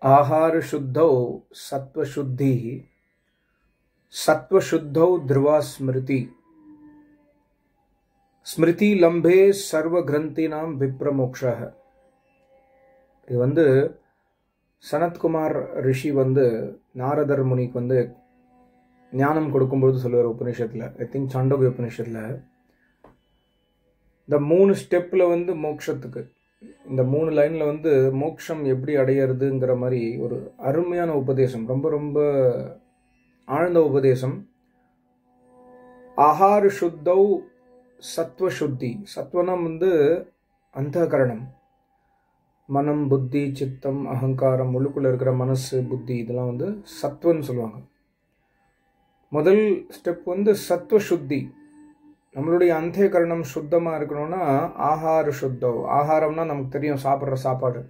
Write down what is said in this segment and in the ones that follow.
आहार शुद्धौ सत्वशुद्धि सत्वशुद्धौ ध्रुवा स्मृति स्मृति लंबे सर्वग्रंथिनाम विप्रमोक्षः. இது வந்து சனத்குமார் ரிஷி வந்து நாரதர் முனிக்கு வந்து ஞானம் கொடுக்கும்போது சொல்லுவார் உபநிஷத்துல, ஐ திங்க் சாண்டோக்கிய உபநிஷத்துல, இந்த 3 ஸ்டெப்ல வந்து மோட்சத்துக்கு, இந்த 3 லைன்ல வந்து மோட்சம் எப்படி அடையிறதுங்கிற மாதிரி ஒரு அருமையான உபதேசம், ரொம்ப ரொம்ப ஆழ்ந்த உபதேசம். ஆஹார சுத்தௌ சத்வ சுத்தி. சத்வனம் வந்து அந்தகரணம், மனம், புத்தி, சித்தம், அகங்காரம், உள்ளுக்குள்ள இருக்கிற மனசு, புத்தி, இதெல்லாம் வந்து சத்வன்னு சொல்லுவாங்க. முதல் ஸ்டெப் வந்து சத்வ சுத்தி. நம்மளுடைய அந்தகரணம் சுத்தமா இருக்கணும்னா ஆஹார சுத்தம். ஆகாரம்னா நமக்கு தெரியும், சாப்பிட்ற சாப்பாடு.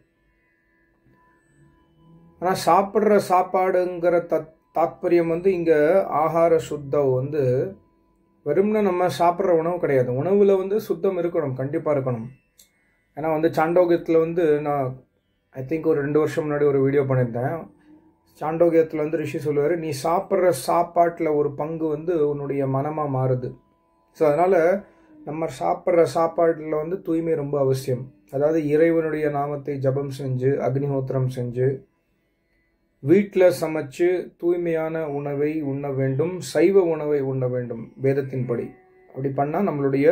ஆனா சாப்பிட்ற சாப்பாடுங்கிற தாத்பரியம் வந்து இங்க ஆஹார சுத்தம் வந்து வெறும்னா நம்ம சாப்பிட்ற உணவு கிடையாது. உணவுல வந்து சுத்தம் இருக்கணும், கண்டிப்பா இருக்கணும். ஏன்னா வந்து சாண்டோக்கியத்தில் வந்து நான் ஐ திங்க் ஒரு 2 வருஷம் முன்னாடி ஒரு வீடியோ பண்ணியிருந்தேன். சாண்டோக்கியத்தில் வந்து ரிஷி சொல்லுவார், நீ சாப்பிட்ற சாப்பாட்டில் ஒரு பங்கு வந்து உன்னுடைய மனமாக மாறுது. ஸோ அதனால் நம்ம சாப்பிட்ற சாப்பாட்டில் வந்து தூய்மை ரொம்ப அவசியம். அதாவது இறைவனுடைய நாமத்தை ஜபம் செஞ்சு, அக்னிஹோத்திரம் செஞ்சு, வீட்டில் சமைச்சு தூய்மையான உணவை உண்ண வேண்டும், சைவ உணவை உண்ண வேண்டும் வேதத்தின்படி. அப்படி பண்ணால் நம்மளுடைய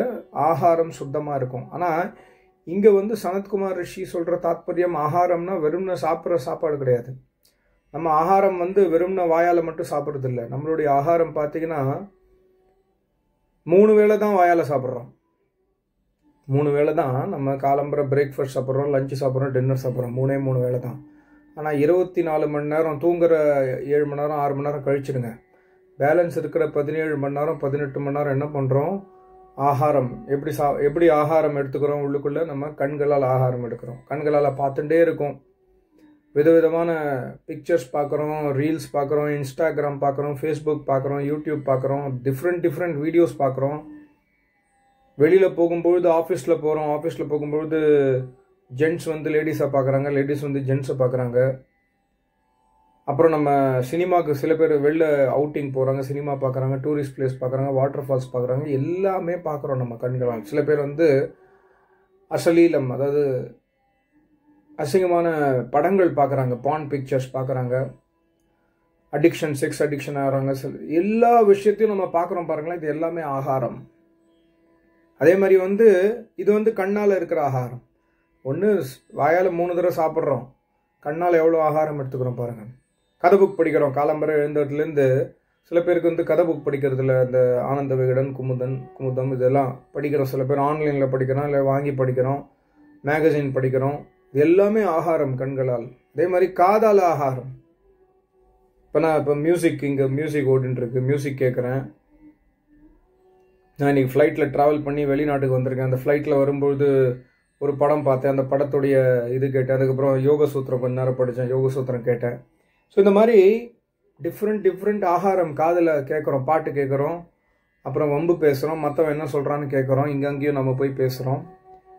ஆகாரம் சுத்தமாக இருக்கும். ஆனால் இங்கே வந்து சனத்குமார் ரிஷி சொல்கிற தாத்பரியம் ஆகாரம்னா வெறும்ன சாப்பிட்ற சாப்பாடு கிடையாது. நம்ம ஆகாரம் வந்து வெறும்ன வாயால் மட்டும் சாப்பிட்றது இல்லை. நம்மளுடைய ஆகாரம் பார்த்தீங்கன்னா 3 வேளை தான் வாயால் சாப்பிட்றோம். 3 வேளை தான் நம்ம காலம்புற பிரேக்ஃபாஸ்ட் சாப்பிட்றோம், லஞ்சு சாப்பிட்றோம், டின்னர் சாப்பிட்றோம். 3 வேளை தான். ஆனால் 24 மணி நேரம் தூங்குற 7 மணி நேரம் 6 மணி நேரம் கழிச்சிடுங்க. பேலன்ஸ் இருக்கிற 17 மணி நேரம் 18 மணி நேரம் என்ன பண்ணுறோம்? ஆகாரம். எப்படி ஆகாரம் எடுத்துக்கிறோம்? உள்ளுக்குள்ளே நம்ம கண்களால் ஆகாரம் எடுக்கிறோம். கண்களால் பார்த்துட்டே இருக்கும். விதவிதமான பிக்சர்ஸ் பார்க்குறோம், ரீல்ஸ் பார்க்குறோம், இன்ஸ்டாகிராம் பார்க்குறோம், ஃபேஸ்புக் பார்க்குறோம், யூடியூப் பார்க்குறோம், டிஃப்ரெண்ட் வீடியோஸ் பார்க்குறோம். வெளியில் போகும்பொழுது ஆஃபீஸில் போகிறோம், ஆஃபீஸில் போகும்பொழுது ஜென்ட்ஸ் வந்து லேடிஸை பார்க்குறாங்க, லேடிஸ் வந்து ஜென்ட்ஸை பார்க்குறாங்க. அப்புறம் நம்ம சினிமாவுக்கு சில பேர் வெளில அவுட்டிங் போகிறாங்க, சினிமா பார்க்குறாங்க, டூரிஸ்ட் பிளேஸ் பார்க்குறாங்க, வாட்டர் ஃபால்ஸ் பார்க்குறாங்க. எல்லாமே பார்க்குறோம் நம்ம கண்களால். சில பேர் வந்து அசலீலம், அதாவது அசிங்கமான படங்கள் பார்க்குறாங்க, பான் பிக்சர்ஸ் பார்க்குறாங்க, அடிக்ஷன், செக்ஸ் அடிக்ஷன் ஆகிறாங்க. எல்லா விஷயத்தையும் நம்ம பார்க்குறோம் பாருங்களேன். இது எல்லாமே ஆகாரம். அதே மாதிரி வந்து இது வந்து கண்ணால் இருக்கிற ஆகாரம். ஒன்று வாயால் 3 தடவை சாப்பிட்றோம், கண்ணால் எவ்வளோ ஆகாரம் எடுத்துக்கிறோம் பாருங்கள். கதை புக் படிக்கிறோம், காலம்பரை எழுந்ததுலேருந்து. சில பேருக்கு வந்து கதை புக் படிக்கிறதுல இந்த ஆனந்த விகடன், குமுதம் இதெல்லாம் படிக்கிறோம். சில பேர் ஆன்லைனில் படிக்கிறோம், இல்லை வாங்கி படிக்கிறோம், மேகசின் படிக்கிறோம். இது எல்லாமே ஆகாரம் கண்களால். அதே மாதிரி காதால் ஆகாரம். இப்போ மியூசிக், இங்கே மியூசிக் ஓடின்ட்டுருக்கு, மியூசிக் கேட்குறேன். நான் இன்றைக்கி ஃப்ளைட்டில் ட்ராவல் பண்ணி வெளிநாட்டுக்கு வந்திருக்கேன். அந்த ஃப்ளைட்டில் வரும்பொழுது ஒரு படம் பார்த்தேன், அந்த படத்துடைய இது கேட்டேன். அதுக்கப்புறம் யோக சூத்திரம் கொஞ்ச நேரம் படித்தேன், யோக சூத்திரம் கேட்டேன். ஸோ இந்த மாதிரி டிஃப்ரெண்ட் ஆகாரம் காதில் கேட்குறோம், பாட்டு கேட்குறோம், அப்புறம் வம்பு பேசுகிறோம், மற்றவன் என்ன சொல்கிறான்னு கேட்குறோம், இங்கங்கேயும் நம்ம போய் பேசுகிறோம்.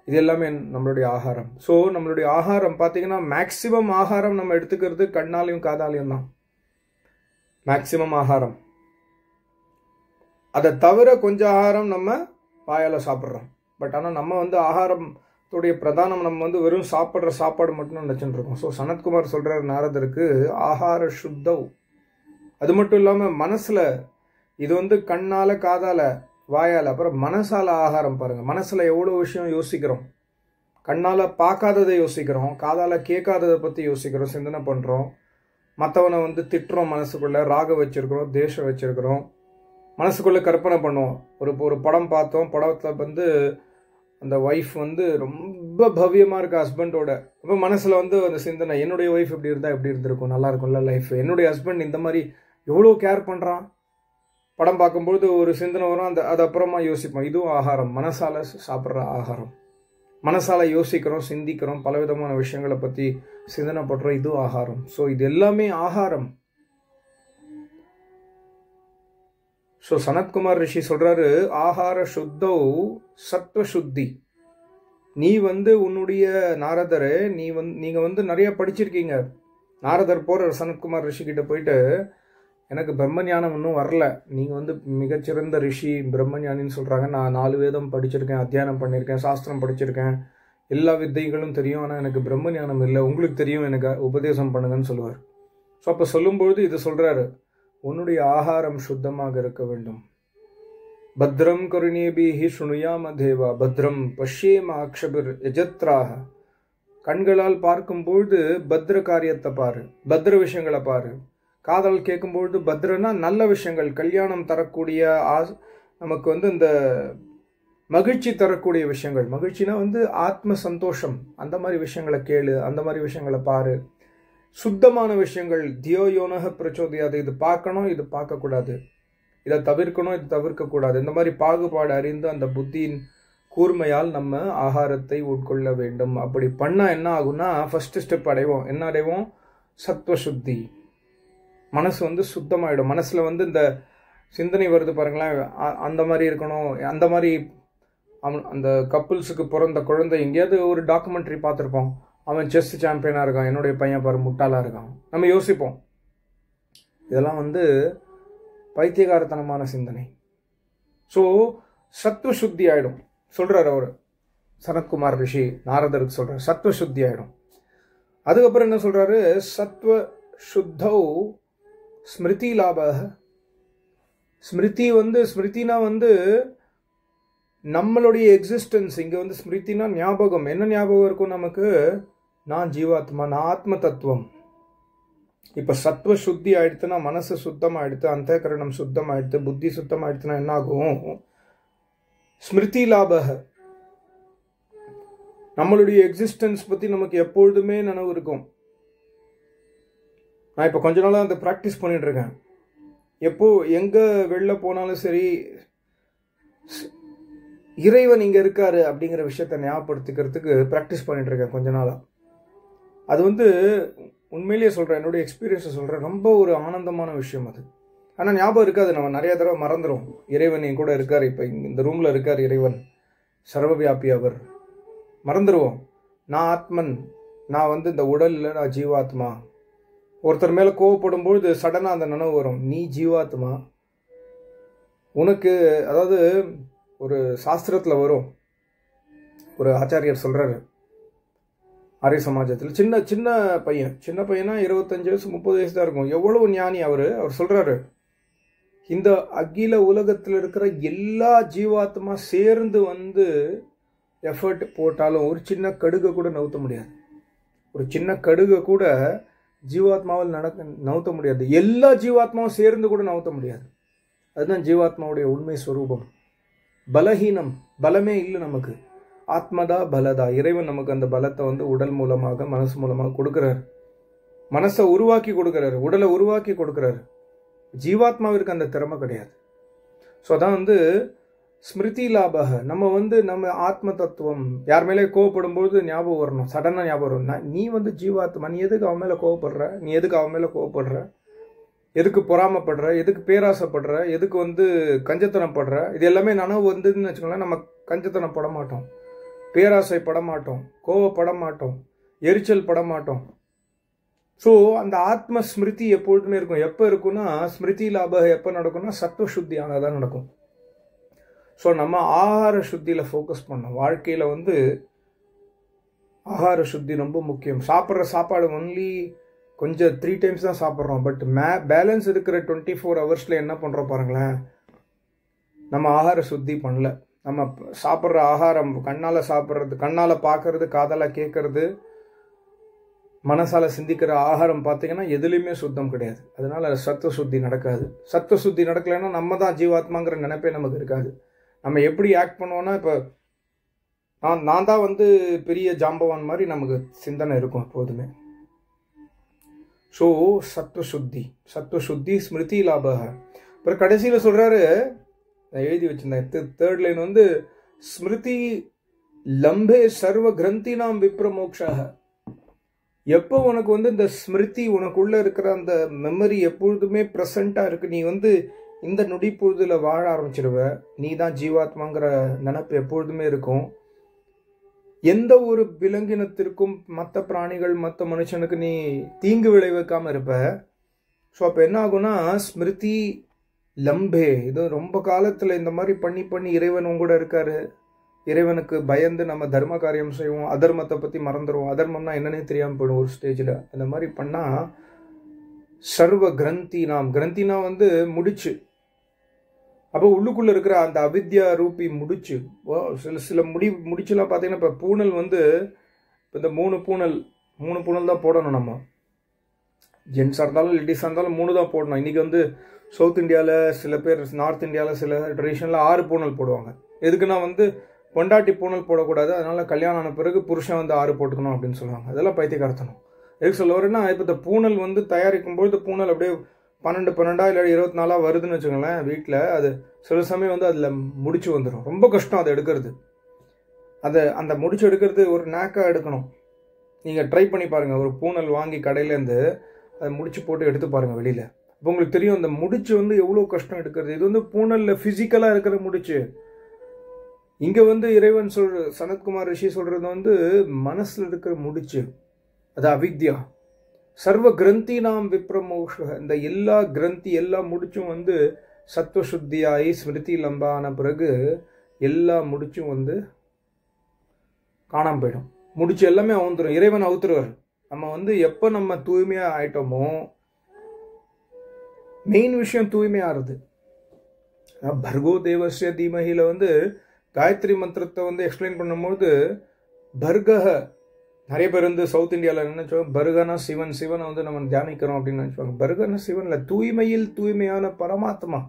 இது எல்லாமே நம்மளுடைய ஆகாரம். ஸோ நம்மளுடைய ஆகாரம் பார்த்தீங்கன்னா மேக்சிமம் ஆகாரம் நம்ம எடுத்துக்கிறது கண்ணாலையும் காதாலையும் தான். மேக்சிமம் ஆகாரம். அதை தவிர கொஞ்சம் ஆகாரம் நம்ம வாயால் சாப்பிட்றோம். பட் ஆனால் நம்ம வந்து ஆகாரத்துடைய பிரதானம் நம்ம வந்து வெறும் சாப்பிட்ற சாப்பாடு மட்டும் நினச்சிட்டு இருக்கோம். ஸோ சனத்குமார் சொல்கிறார் நாரதருக்கு, ஆகார சுத்தவ். அது மட்டும் இல்லாமல் மனசில், இது வந்து கண்ணால், காதால், வாயால், அப்புறம் மனசால் ஆகாரம் பாருங்கள். மனசில் எவ்வளோ விஷயம் யோசிக்கிறோம். கண்ணால் பார்க்காததை யோசிக்கிறோம், காதால் கேட்காததை பற்றி யோசிக்கிறோம், சிந்தனை பண்ணுறோம். மற்றவனை வந்து திட்டுறோம், மனசுக்குள்ளே ராக வச்சுருக்கிறோம், தேஷம் வச்சுருக்கிறோம், மனசுக்குள்ளே கற்பனை பண்ணுவோம். ஒரு படம் பார்த்தோம், படத்தில் வந்து அந்த ஒய்ஃப் வந்து ரொம்ப பவ்யமாக இருக்க ஹஸ்பண்டோட. இப்போ மனசில் வந்து அந்த சிந்தனை, என்னுடைய ஒய்ஃப் இப்படி இருந்தால் எப்படி இருந்திருக்கும், நல்லா இருக்கும்ல லைஃப், என்னுடைய ஹஸ்பண்ட் இந்த மாதிரி எவ்வளோ கேர் பண்ணுறான். படம் பார்க்கும்பொழுது ஒரு சிந்தனை வரும், அது அப்புறமா யோசிப்போம். இதுவும் ஆகாரம், மனசால் சாப்பிட்ற ஆகாரம். மனசால் யோசிக்கிறோம், சிந்திக்கிறோம், பலவிதமான விஷயங்களை பற்றி சிந்தனை பண்ணுறோம், இதுவும் ஆகாரம். ஸோ இது எல்லாமே ஆகாரம். ஸோ சனத்குமார் ரிஷி சொல்கிறாரு, ஆகார சுத்தோ சத்வ சுத்தி. நீ வந்து உன்னுடைய நாரதரே, நீங்கள் வந்து நிறைய படிச்சிருக்கீங்க, நாரதர் போகிற சனத்குமார் ரிஷிக்கிட்ட போயிட்டு, எனக்கு பிரம்ம ஞானம் இன்னும் வரல, நீங்கள் வந்து மிகச்சிறந்த ரிஷி பிரம்மஞானின்னு சொல்கிறாங்க, நான் 4 வேதம் படிச்சிருக்கேன், அத்தியானம் பண்ணியிருக்கேன், சாஸ்திரம் படிச்சிருக்கேன், எல்லா வித்தைகளும் தெரியும், ஆனால் எனக்கு பிரம்ம ஞானம் இல்லை, உங்களுக்கு தெரியும், எனக்கு உபதேசம் பண்ணுங்கன்னு சொல்லுவார். ஸோ அப்போ சொல்லும்பொழுது இது சொல்கிறாரு, உன்னுடைய ஆகாரம் சுத்தமாக இருக்க வேண்டும். பத்ரம் கருணேபிஹி ஸ்ருணுயாம தேவா பத்ரம் பஷ்யேம அக்ஷபிர் யஜத்ராக. கண்களால் பார்க்கும்பொழுது பத்ர காரியத்தை பாரு, பத்ர விஷயங்களை பாரு. காதல் கேட்கும்பொழுது பத்ரனா நல்ல விஷயங்கள், கல்யாணம் தரக்கூடிய நமக்கு வந்து இந்த மகிழ்ச்சி தரக்கூடிய விஷயங்கள். மகிழ்ச்சினா வந்து ஆத்ம சந்தோஷம், அந்த மாதிரி விஷயங்களை கேளு, அந்த மாதிரி விஷயங்களை பாரு. சுத்தமான விஷயங்கள், தியோ யோனக பிரச்சோதியாது, இது பார்க்கணும், இது பார்க்கக்கூடாது, இதை தவிர்க்கணும், இது தவிர்க்கக்கூடாது. இந்த மாதிரி பாகுபாடு அறிந்து அந்த புத்தியின் கூர்மையால் நம்ம ஆகாரத்தை உட்கொள்ள வேண்டும். அப்படி பண்ணால் என்ன ஆகும்னா, ஃபர்ஸ்ட் ஸ்டெப் அடைவோம். என்ன அடைவோம்? சத்வசுத்தி. மனசு வந்து சுத்தமாயிடும். மனசில் வந்து இந்த சிந்தனை வருது பாருங்களேன், அந்த மாதிரி இருக்கணும், அந்த மாதிரி. அந்த கப்புள்ஸுக்கு பிறந்த குழந்தை, எங்கேயாவது ஒரு டாக்குமெண்ட்ரி பார்த்துருப்போம், அவன் செஸ் சாம்பியனாக இருக்கான், என்னுடைய பையன் பாரு முட்டாளாக இருக்கான், நம்ம யோசிப்போம். இதெல்லாம் வந்து பைத்தியகாரத்தனமான சிந்தனை. ஸோ சத்வசுத்தி ஆகிடும் சொல்கிறார் அவர் சனத்குமார் ரிஷி நாரதருக்கு சொல்கிறார், சத்வசுத்தி ஆகிடும். அதுக்கப்புறம் என்ன சொல்கிறாரு, சத்வ சுத்தௌ ஸ்மிருதி லாப. ஸ்மிருதி வந்து, ஸ்மிருதினா வந்து நம்மளுடைய எக்ஸிஸ்டன்ஸ். இங்கே வந்து ஸ்மிருதினா ஞாபகம். என்ன ஞாபகம் இருக்கும் நமக்கு? நான் ஜீவாத்மா, நான் ஆத்ம தத்துவம். இப்போ சத்வ சுத்தி ஆயிடுத்துனா மனசு சுத்தமாகிடுத்து, அந்தகரணம் சுத்தமாகிடுத்து, புத்தி சுத்தமாகிடுத்துனா என்ன ஆகும்? ஸ்மிருதி லாபக. நம்மளுடைய எக்ஸிஸ்டன்ஸ் பற்றி நமக்கு எப்பொழுதுமே நினைவு இருக்கும். நான் இப்போ கொஞ்ச நாளாக அந்த ப்ராக்டிஸ் பண்ணிட்டு இருக்கேன். எப்போ எங்கே வெளில போனாலும் சரி, இறைவன் இங்கே இருக்காரு அப்படிங்கிற விஷயத்தை ஞாபகப்படுத்திக்கிறதுக்கு ப்ராக்டிஸ் பண்ணிட்டு இருக்கேன் கொஞ்ச நாளாக. அது வந்து உண்மையிலேயே சொல்கிறேன், என்னுடைய எக்ஸ்பீரியன்ஸை சொல்கிறேன், ரொம்ப ஒரு ஆனந்தமான விஷயம் அது. ஆனால் ஞாபகம் இருக்காது, நம்ம நிறைய தடவை மறந்துடும். இறைவன் என் கூட இருக்கார், இப்போ இந்த ரூமில் இருக்கார் இறைவன், சர்வவியாபி அவர். மறந்துடுவோம். நான் ஆத்மன், நான் வந்து இந்த உடலில் நான் ஜீவாத்மா. ஒருத்தர் மேலே கோவப்படும்பொழுது சடனாக அந்த நினைவு வரும், நீ ஜீவாத்மா. உனக்கு அதாவது ஒரு சாஸ்திரத்தில் வரும், ஒரு ஆச்சாரியர் சொல்கிறாரு, ஆரிய சமாஜத்தில் சின்ன பையனா 25 வயசு 30 வயசு தான் இருக்கும், எவ்வளவு ஞானி அவர் சொல்கிறாரு, இந்த அகில உலகத்தில் இருக்கிற எல்லா ஜீவாத்மா சேர்ந்து வந்து எஃபர்ட் போட்டாலும் ஒரு சின்ன கடுகை கூட நவுத்த முடியாது. ஒரு சின்ன கடுகை கூட ஜீவாத்மாவில் நவுத்த முடியாது. எல்லா ஜீவாத்மாவும் சேர்ந்து கூட நவுத்த முடியாது. அதுதான் ஜீவாத்மாவுடைய உண்மை ஸ்வரூபம். பலஹீனம், பலமே இல்லை நமக்கு. ஆத்மதா பலதா. இறைவன் நமக்கு அந்த பலத்தை வந்து உடல் மூலமாக, மனசு மூலமாக கொடுக்குறாரு. மனசை உருவாக்கி கொடுக்குறாரு, உடலை உருவாக்கி கொடுக்குறாரு. ஜீவாத்மாவிற்கு அந்த திறமை கிடையாது. ஸோ அதான் வந்து ஸ்மிருதி லாபக. நம்ம வந்து நம்ம ஆத்ம தத்துவம். யார் மேலே கோவப்படும்போது ஞாபகம் வரணும், சடனாக ஞாபகம் வரும், நீ வந்து ஜீவாத்மா, நீ எதுக்கு அவன் மேலே கோவப்படுற, நீ எதுக்கு அவன் மேலே கோவப்படுற, எதுக்கு பொறாமப்படுற, எதுக்கு பேராசைப்படுற, எதுக்கு வந்து கஞ்சத்தனம் படுற. இது எல்லாமே நனவு வந்துன்னு வச்சுக்கோங்களேன், நம்ம கஞ்சத்தனம் பட மாட்டோம், பேராசை பட மாட்டோம், கோவப்பட மாட்டோம், எரிச்சல் பட மாட்டோம். ஸோ அந்த ஆத்ம ஸ்மிருதி எப்பொழுதுமே இருக்கும். எப்போ இருக்குன்னா, ஸ்மிருதி லாப எப்போ நடக்கும்னா சத்துவ சுத்தி ஆனதான் நடக்கும். ஸோ நம்ம ஆகார சுத்தியில் ஃபோக்கஸ் பண்ணோம். வாழ்க்கையில் வந்து ஆகார சுத்தி ரொம்ப முக்கியம். சாப்பிட்ற சாப்பாடு ஒன்லி கொஞ்சம் 3 times தான் சாப்பிட்றோம். பட் பேலன்ஸ் இருக்கிற 24 hours என்ன பண்ணுறோம் பாருங்களேன், நம்ம ஆகார சுத்தி பண்ணல. நம்ம சாப்பிட்ற ஆகாரம், கண்ணால் சாப்பிட்றது, கண்ணால் பார்க்கறது, காதால் கேட்கறது, மனசால் சிந்திக்கிற ஆகாரம் பார்த்தீங்கன்னா எதுலேயுமே சுத்தம் கிடையாது. அதனால சத்துவ சுத்தி நடக்காது. சத்துவ சுத்தி நடக்கலைன்னா நம்ம தான் ஜீவாத்மாங்கிற நினைப்பே நமக்கு இருக்காது. நம்ம எப்படி ஆக்ட் பண்ணுவோன்னா, இப்போ நான் தான் வந்து பெரிய ஜாம்பவான் மாதிரி நமக்கு சிந்தனை இருக்கும் எப்போதுமே. ஸோ சத்துவ சுத்தி ஸ்மிருதி லாபக. அப்புறம் கடைசியில் சொல்கிறாரு, நான் எழுதி வச்சிருந்தேன், 3rd லைன் வந்து ஸ்மிருதி லம்பே சர்வ கிரந்தி நாம் விப்ரமோக்ஷாக. எப்போ உனக்கு வந்து இந்த ஸ்மிருதி, உனக்குள்ளே இருக்கிற அந்த மெமரி எப்பொழுதுமே ப்ரெசண்ட்டாக இருக்குது, நீ வந்து இந்த நொடி பொழுதுல வாழ ஆரம்பிச்சிடுவ, நீ தான் ஜீவாத்மாங்கிற நினப்பு எப்பொழுதுமே இருக்கும். எந்த ஒரு விலங்கினத்திற்கும் மற்ற பிராணிகள் மற்ற மனுஷனுக்கு நீ தீங்கு விளைவிக்காம இருப்ப. ஸோ அப்போ என்ன ஆகும்னா ஸ்மிருதி லம்பே, இது ரொம்ப காலத்தில் இந்த மாதிரி பண்ணி பண்ணி இறைவன் உங்கூட இருக்காரு, இறைவனுக்கு பயந்து நம்ம தர்ம காரியம் செய்வோம், அதர்மத்தை பற்றி மறந்துடுவோம், அதர்மம்னா என்னன்னே தெரியாமல் போயிடும் ஒரு ஸ்டேஜில். அந்த மாதிரி பண்ணால் சர்வ கிரந்தி நாம், கிரந்தினா வந்து முடிச்சு, அப்போ உள்ளுக்குள்ளே இருக்கிற அந்த அவித்யா ரூபி முடிச்சு, சில முடிச்செல்லாம் பார்த்தீங்கன்னா இப்போ பூனல் வந்து இப்போ இந்த மூணு பூனல் தான் போடணும். நம்ம ஜென்ஸாக இருந்தாலும் லேடிஸாக இருந்தாலும் 3 தான் போடணும். இன்றைக்கி வந்து சவுத் இந்தியாவில் சில பேர், நார்த் இந்தியாவில் சில ட்ரெடிஷனில் 6 பூனல் போடுவாங்க. எதுக்குன்னா வந்து பொண்டாட்டி பூனல் போடக்கூடாது, அதனால் கல்யாணம் ஆன பிறகு புருஷன் வந்து 6 போட்டுக்கணும் அப்படின்னு சொல்லுவாங்க. அதெல்லாம் பைத்தியக்காரத்தனம். எதுக்கு சொல்ல வரேன்னா, இப்போ இந்த பூனல் வந்து தயாரிக்கும் பொழுது பூனல் அப்படியே 12 இல்லை 24 வருதுன்னு வச்சுக்கோங்களேன் வீட்டில். அது சில சமயம் வந்து அதில் முடிச்சு வந்துடும். ரொம்ப கஷ்டம் அதை எடுக்கிறது. அந்த முடிச்சு எடுக்கிறது ஒரு நேக்காக எடுக்கணும். நீங்கள் ட்ரை பண்ணி பாருங்கள். ஒரு பூனல் வாங்கி கடையிலேருந்து அதை முடிச்சு போட்டு எடுத்து பாருங்கள் வெளியில். இப்போ உங்களுக்கு தெரியும் அந்த முடிச்சு வந்து எவ்வளோ கஷ்டம் எடுக்கிறது. இது வந்து பூனலில் ஃபிசிக்கலாக இருக்கிற முடிச்சு. இங்கே வந்து இறைவன் சனத்குமார் ரிஷி சொல்கிறது வந்து மனசில் இருக்கிற முடிச்சு, அது அவித்யா. சர்வ கிரந்தி நாம் விப்ரமோஷ, இந்த எல்லா கிரந்தி எல்லா முடிச்சும் வந்து சத்வசுத்தியாகி ஸ்மிருதி லம்பான பிறகு எல்லா முடிச்சும் வந்து காணாமல் போயிடும். முடிச்சு எல்லாமே அவுந்துடும், இறைவன் அவுத்துருவார். நம்ம வந்து எப்போ நம்ம தூய்மையாக ஆயிட்டோமோ, மெயின் விஷயம் தூய்மையாகிறது. பர்கோ தேவஸ்ய தீமஹில வந்து காயத்ரி மந்திரத்தை வந்து எக்ஸ்பிளைன் பண்ணும்போது பர்கஹ, நிறைய பேர் வந்து சவுத் இந்தியாவில் நினைச்சோம் பர்கனா சிவன், சிவனை வந்து நம்ம தியானிக்கிறோம் அப்படின்னு நினைச்சுவாங்க. பர்கனா சிவன்ல தூய்மையில் தூய்மையான பரமாத்மா,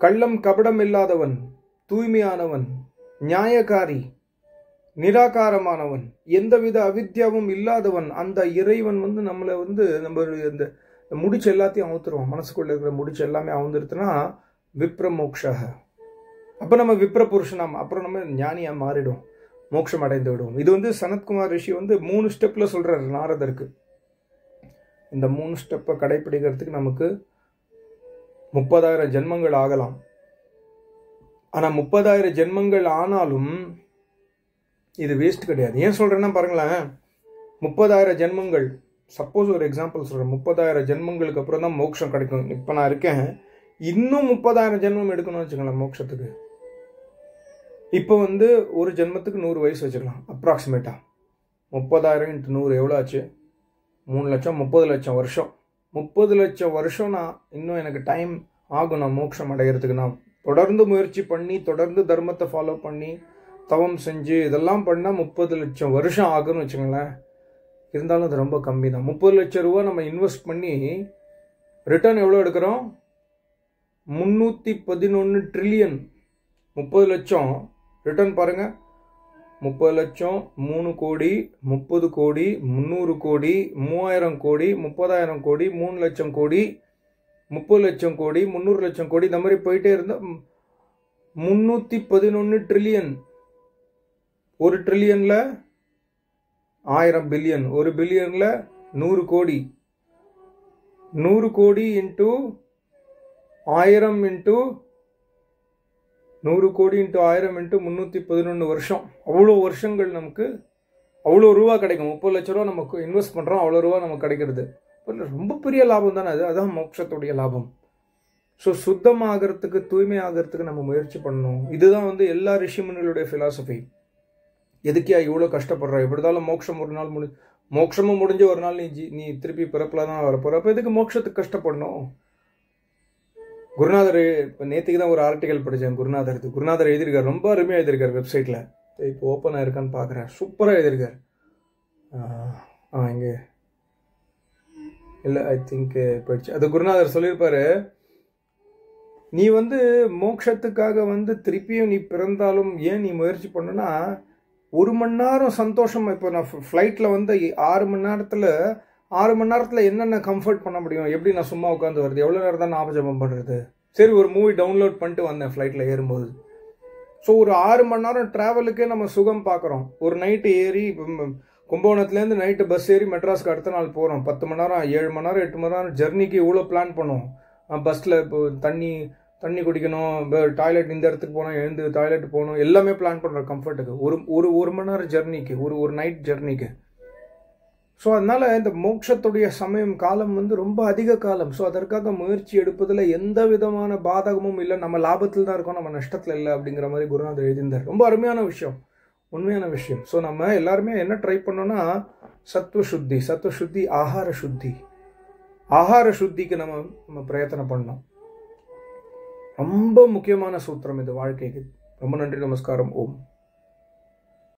கள்ளம் கபடம் இல்லாதவன், தூய்மையானவன், நியாயக்காரி, நிராகாரமானவன், எந்தவித அவித்யாவும் இல்லாதவன், அந்த இறைவன் வந்து நம்மளை வந்து நம்ம இந்த முடிச்சு எல்லாத்தையும் அவுத்துருவோம். மனசுக்குள்ள இருக்கிற முடிச்சு எல்லாமே அவுந்துருத்துனா விப்ரமோக்ஷக. அப்போ நம்ம விப்ர புருஷனாம், அப்புறம் நம்ம ஞானியாக மாறிடும், மோட்சம் அடைந்து விடுவோம். இது வந்து சனத்குமார் ரிஷி வந்து 3 ஸ்டெப்பில் சொல்கிறார் நாரதருக்கு. இந்த 3 ஸ்டெப்பை கடைப்பிடிக்கிறதுக்கு நமக்கு 30,000 ஜென்மங்கள் ஆகலாம். ஆனால் 30,000 ஜென்மங்கள் ஆனாலும் இது வேஸ்ட் கிடையாது. ஏன் சொல்கிறேன்னா பாருங்களேன், 30,000 ஜென்மங்கள், சப்போஸ் ஒரு எக்ஸாம்பிள் சொல்கிறேன், 30,000 ஜென்மங்களுக்கு அப்புறம் தான் மோட்சம் கிடைக்கும். இப்போ நான் இருக்கேன், இன்னும் 30,000 ஜென்மம் எடுக்கணும்னு வச்சுக்கலாம் மோட்சத்துக்கு. இப்போ வந்து ஒரு ஜென்மத்துக்கு 100 வயசு வச்சுக்கலாம் அப்ராக்சிமேட்டாக. 30,000 × 100 எவ்வளோ ஆச்சு? 3 லட்சம், 30 லட்சம் வருஷம். 30 லட்சம் வருஷம் நான் இன்னும் எனக்கு டைம் ஆகும் நான் மோட்சம் அடைகிறதுக்கு. நான் தொடர்ந்து முயற்சி பண்ணி, தொடர்ந்து தர்மத்தை ஃபாலோ பண்ணி, தவம் செஞ்சு இதெல்லாம் பண்ணால் 30 லட்சம் வருஷம் ஆகுன்னு வச்சுக்கோங்களேன். இருந்தாலும் அது ரொம்ப கம்மி தான். 30 லட்சம் ரூபா நம்ம இன்வெஸ்ட் பண்ணி ரிட்டர்ன் எவ்வளோ எடுக்கிறோம்? 311 ட்ரில்லியன். 30 லட்சம் ரிட்டர்ன் பாருங்க. 30 லட்சம், 3 கோடி, 30 கோடி, 300 கோடி, 3000 கோடி, 30,000 கோடி, 3 லட்சம் கோடி, 30 லட்சம் கோடி, 300 லட்சம் கோடி, இந்த மாதிரி போயிட்டே இருந்தால் 311 ட்ரில்லியன். 1 ட்ரில்லியனில் 1000 பில்லியன், 1 பில்லியனில் 100 கோடி, 100 கோடி இன்ட்டு 1000 இன்ட்டு 100 கோடி இன்ட்டு 1000 இன்ட்டு 311 வருஷம். அவ்வளோ வருஷங்கள் நமக்கு அவ்வளோ ரூபா கிடைக்கும். 30 லட்ச ரூபா நமக்கு இன்வெஸ்ட் பண்ணுறோம், அவ்வளோ ரூபா நமக்கு கிடைக்கிறது. ரொம்ப பெரிய லாபம் தானே அது. அதான் மோட்சத்துடைய லாபம். ஸோ சுத்தமாகறதுக்கு, தூய்மை ஆகிறதுக்கு நம்ம முயற்சி பண்ணணும். இதுதான் வந்து எல்லா ரிஷிமுனிகளுடைய ஃபிலாசபி. எதுக்கே இவ்வளோ கஷ்டப்படுற? எப்படிதாலும் மோட்சம் ஒரு நாள் மோட்சமும் முடிஞ்சு ஒரு நாள் நீ திருப்பி பிறப்பில் தான் வரப்போகிற. அப்போ எதுக்கு மோட்சத்துக்கு கஷ்டப்படணும்? குருநாதர், இப்போ நேற்றுக்கு தான் ஒரு ஆர்டிக்கல் படித்தேன் குருநாதர் எழுதியிருக்காரு. ரொம்ப அருமையாக எழுதியிருக்காரு வெப்சைட்டில். இப்போ ஓப்பன் ஆயிருக்கான்னு பார்க்குறேன். சூப்பராக எழுதியிருக்காரு. இங்கே இல்லை, ஐ திங்க் போயிடுச்சு. அது குருநாதர் சொல்லியிருப்பாரு, நீ வந்து மோட்சத்துக்காக வந்து திருப்பியும் நீ பிறந்தாலும் ஏன் நீ முயற்சி பண்ணுன்னா, 1 மணி நேரம் சந்தோஷம். இப்போ நான் ஃப்ளைட்டில் வந்து 6 மணி நேரத்தில் 6 மணி நேரத்தில் என்னென்ன கம்ஃபர்ட் பண்ண முடியும்? எப்படி நான் சும்மா உட்காந்து வருது? எவ்வளோ நேரம் தான் ஞாபகம் பண்ணுறது? சரி, ஒரு மூவி டவுன்லோட் பண்ணிட்டு வந்தேன் ஃப்ளைட்டில் ஏறும்போது. ஸோ ஒரு 6 மணி நேரம் ட்ராவலுக்கே நம்ம சுகம் பார்க்குறோம். ஒரு நைட்டு ஏறி கும்பகோணத்துலேருந்து நைட்டு பஸ் ஏறி மெட்ராஸ்க்கு அடுத்த நாள் போகிறோம். 10 மணி நேரம், 7 மணி நேரம், 8 மணி நேரம் ஜெர்னிக்கு இவ்வளோ பிளான் பண்ணுவோம். பஸ்ஸில் இப்போ தண்ணி குடிக்கணும், டாய்லெட் இந்த இடத்துக்கு போகணும், எழுந்து டாய்லெட் போகணும், எல்லாமே பிளான் பண்ணுறோம் கம்ஃபர்ட்டுக்கு, ஒரு மணி நேரம் ஜெர்னிக்கு, ஒரு நைட் ஜெர்னிக்கு. ஸோ அதனால் இந்த மோட்சத்துடைய சமயம் காலம் வந்து ரொம்ப அதிக காலம். ஸோ அதற்காக முயற்சி எடுப்பதில் எந்த விதமான பாதகமும் இல்லை. நம்ம லாபத்தில் தான் இருக்கோம், நம்ம நஷ்டத்தில் இல்லை அப்படிங்கிற மாதிரி குருநாதர் எழுதியிருந்தார். ரொம்ப அருமையான விஷயம், உண்மையான விஷயம். ஸோ நம்ம எல்லாருமே என்ன ட்ரை பண்ணோன்னா சத்துவசுத்தி, ஆகார சுத்திக்கு நம்ம பிரயத்தனம் பண்ணோம். ரொம்ப முக்கியமான சூத்திரம் இது வாழ்க்கைக்கு. ரொம்ப நன்றி, நமஸ்காரம், ஓம்.